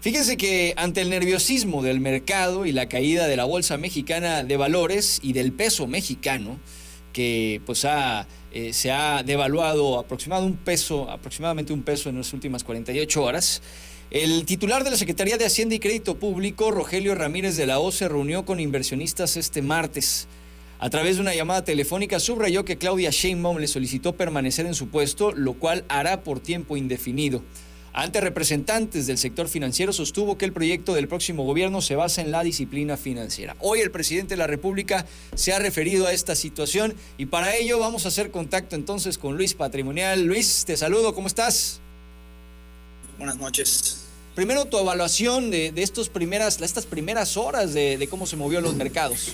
Fíjense que ante el nerviosismo del mercado y la caída de la Bolsa Mexicana de Valores y del peso mexicano, que pues se ha devaluado aproximadamente un peso en las últimas 48 horas, el titular de la Secretaría de Hacienda y Crédito Público, Rogelio Ramírez de la O, se reunió con inversionistas este martes. A través de una llamada telefónica subrayó que Claudia Sheinbaum le solicitó permanecer en su puesto, lo cual hará por tiempo indefinido. Ante representantes del sector financiero sostuvo que el proyecto del próximo gobierno se basa en la disciplina financiera. Hoy el presidente de la República se ha referido a esta situación y para ello vamos a hacer contacto entonces con Luis Patrimonial. Luis, te saludo, ¿cómo estás? Buenas noches. Primero tu evaluación de estas primeras horas de cómo se movió los mercados.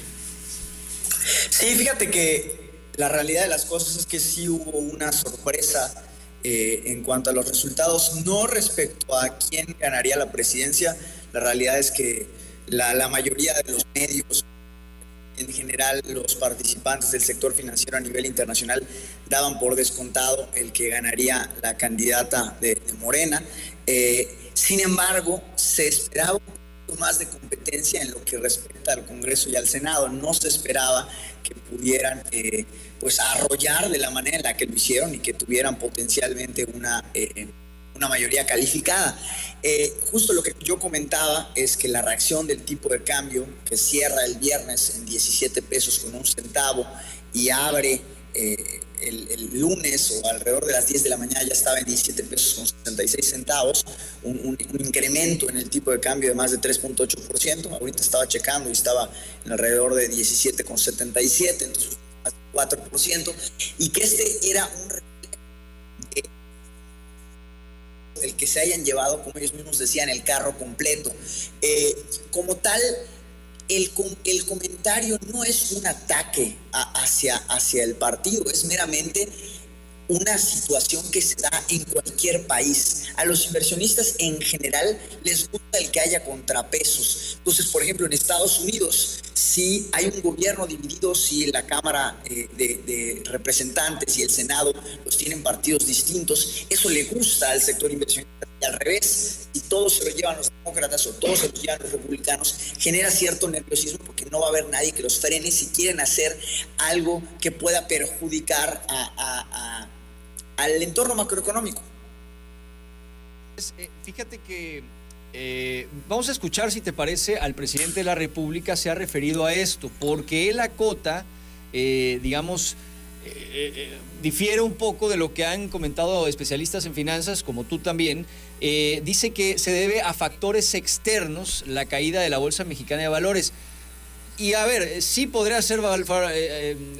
Sí, fíjate que la realidad de las cosas es que sí hubo una sorpresa en cuanto a los resultados, no respecto a quién ganaría la presidencia. La realidad es que la mayoría de los medios, en general los participantes del sector financiero a nivel internacional, daban por descontado el que ganaría la candidata de Morena. Sin embargo, se esperaba un poquito más de competencia en lo que respecta al Congreso y al Senado. No se esperaba que pudieran pues arrollar de la manera en la que lo hicieron y que tuvieran potencialmente una mayoría calificada. Justo lo que yo comentaba es que la reacción del tipo de cambio, que cierra el viernes en 17 pesos con un centavo y abre el lunes o alrededor de las 10 de la mañana ya estaba en 17 pesos con 66 centavos, un incremento en el tipo de cambio de más de 3.8%. Ahorita estaba checando y estaba en alrededor de 17,77, entonces más de 4%, y que este era un reflejo del que se hayan llevado, como ellos mismos decían, el carro completo. Como tal, el comentario no es un ataque hacia el partido, es meramente una situación que se da en cualquier país. A los inversionistas en general les gusta el que haya contrapesos. Entonces, por ejemplo, en Estados Unidos, si hay un gobierno dividido, si la Cámara de Representantes y el Senado los tienen partidos distintos, eso le gusta al sector inversionista. Y al revés, si todos se lo llevan los demócratas o todos se lo llevan los republicanos, genera cierto nerviosismo porque no va a haber nadie que los frene si quieren hacer algo que pueda perjudicar al entorno macroeconómico. Fíjate que vamos a escuchar, si te parece, al presidente de la República se ha referido a esto, porque él acota, difiere un poco de lo que han comentado especialistas en finanzas, como tú también. Dice que se debe a factores externos la caída de la Bolsa Mexicana de Valores. Y a ver, sí podría ser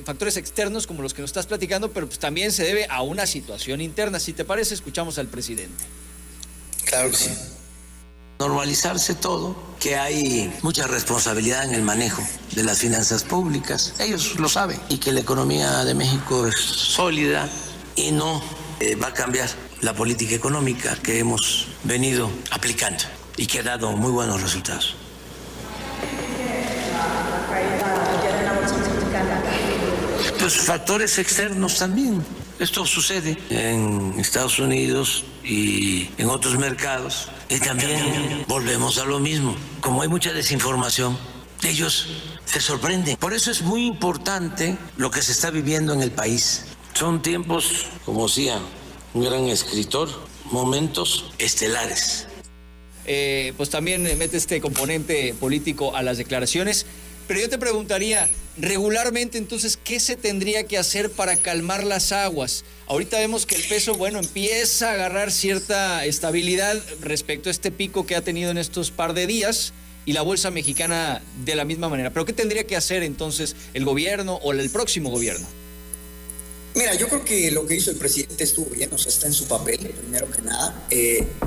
factores externos como los que nos estás platicando, pero pues también se debe a una situación interna. Si te parece, escuchamos al presidente. Claro que sí. Normalizarse todo, que hay mucha responsabilidad en el manejo de las finanzas públicas, ellos lo saben, y que la economía de México es sólida y no va a cambiar la política económica que hemos venido aplicando y que ha dado muy buenos resultados. Pues factores externos también. Esto sucede en Estados Unidos y en otros mercados. Y también volvemos a lo mismo. Como hay mucha desinformación, ellos se sorprenden. Por eso es muy importante lo que se está viviendo en el país. Son tiempos, como decía un gran escritor, momentos estelares. Pues también mete este componente político a las declaraciones. Pero yo te preguntaría, regularmente entonces, ¿qué se tendría que hacer para calmar las aguas? Ahorita vemos que el peso, empieza a agarrar cierta estabilidad respecto a este pico que ha tenido en estos par de días y la bolsa mexicana de la misma manera. ¿Pero qué tendría que hacer entonces el gobierno o el próximo gobierno? Mira, yo creo que lo que hizo el presidente estuvo bien, o sea, está en su papel, primero que nada.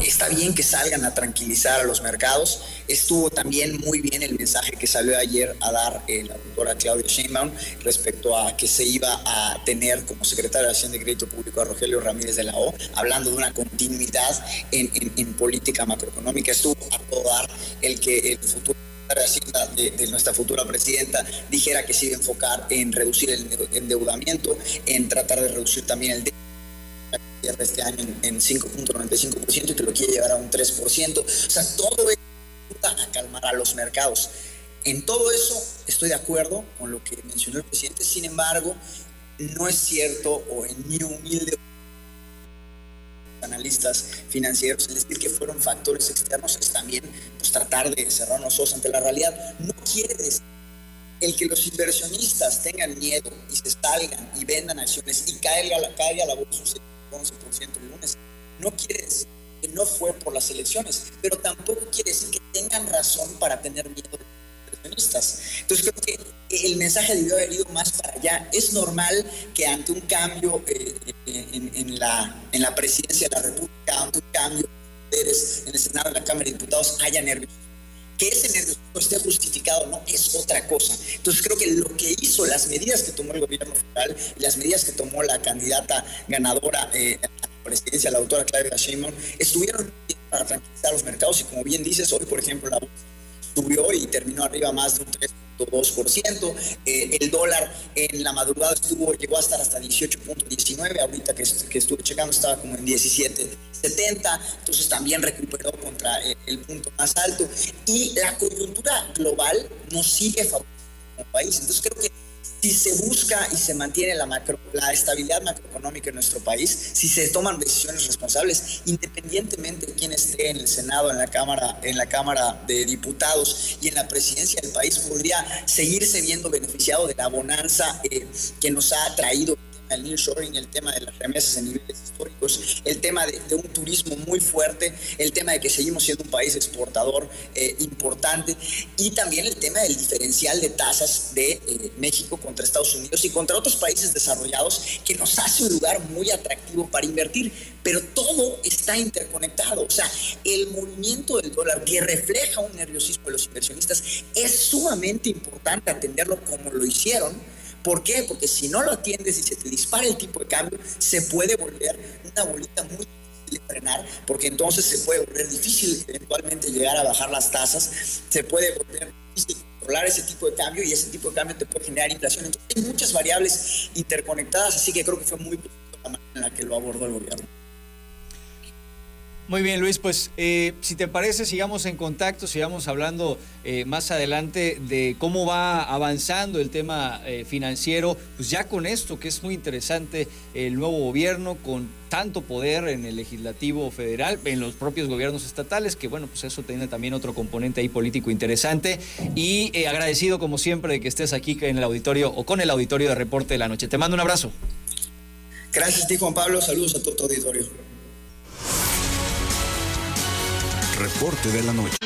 Está bien que salgan a tranquilizar a los mercados. Estuvo también muy bien el mensaje que salió ayer a dar la doctora Claudia Sheinbaum respecto a que se iba a tener como secretario de Hacienda y Crédito Público a Rogelio Ramírez de la O, hablando de una continuidad en política macroeconómica. Estuvo a todo dar el que el futuro de Hacienda de nuestra futura presidenta dijera que se iba a enfocar en reducir el endeudamiento, en tratar de reducir también el déficit cierre este año en 5.95% y que lo quiere llevar a un 3%. O sea, todo eso ayuda a calmar a los mercados. En todo eso estoy de acuerdo con lo que mencionó el presidente. Sin embargo, no es cierto, o en mi humilde analistas financieros, es decir, que fueron factores externos, es también pues, tratar de cerrar los ojos ante la realidad. No quiere decir el que los inversionistas tengan miedo y se salgan y vendan acciones y caiga la bolsa un 11% el lunes, no quiere decir que no fue por las elecciones, pero tampoco quiere decir que tengan razón para tener miedo de los inversionistas. Entonces creo que el mensaje debió haber ido más para allá. Es normal que ante un cambio en la presidencia de la República, ante un cambio de poderes en el Senado, en la Cámara de Diputados, haya nervios. Que ese nerviosismo esté justificado no es otra cosa. Entonces creo que lo que hizo, las medidas que tomó el gobierno federal y las medidas que tomó la candidata ganadora a la presidencia, la doctora Claudia Sheinbaum, estuvieron para tranquilizar los mercados y como bien dices, hoy por ejemplo la bolsa subió y terminó arriba más de un 3.2%. El dólar en la madrugada llegó a estar hasta 18.19, ahorita que estuve checando estaba como en 17.70, entonces también recuperó contra el punto más alto. Y la coyuntura global nos sigue favoreciendo como país. Entonces creo que si se busca y se mantiene la estabilidad macroeconómica en nuestro país, si se toman decisiones responsables, independientemente de quién esté en el Senado, en la Cámara de Diputados y en la presidencia del país, podría seguirse viendo beneficiado de la bonanza que nos ha traído el nearshoring, el tema de las remesas en niveles históricos, el tema de un turismo muy fuerte, el tema de que seguimos siendo un país exportador importante y también el tema del diferencial de tasas de México contra Estados Unidos y contra otros países desarrollados que nos hace un lugar muy atractivo para invertir, pero todo está interconectado. O sea, el movimiento del dólar que refleja un nerviosismo de los inversionistas es sumamente importante atenderlo como lo hicieron. ¿Por qué? Porque si no lo atiendes y se te dispara el tipo de cambio, se puede volver una bolita muy difícil de frenar, porque entonces se puede volver difícil eventualmente llegar a bajar las tasas, se puede volver difícil controlar ese tipo de cambio y ese tipo de cambio te puede generar inflación. Entonces hay muchas variables interconectadas, así que creo que fue muy positiva la manera en la que lo abordó el gobierno. Muy bien, Luis, pues si te parece, sigamos en contacto, sigamos hablando más adelante de cómo va avanzando el tema financiero, pues ya con esto que es muy interesante, el nuevo gobierno con tanto poder en el legislativo federal, en los propios gobiernos estatales, que bueno, pues eso tiene también otro componente ahí político interesante y agradecido como siempre de que estés aquí en el auditorio o con el auditorio de Reporte de la Noche. Te mando un abrazo. Gracias a ti, Juan Pablo, saludos a todo tu auditorio. Reporte de la Noche.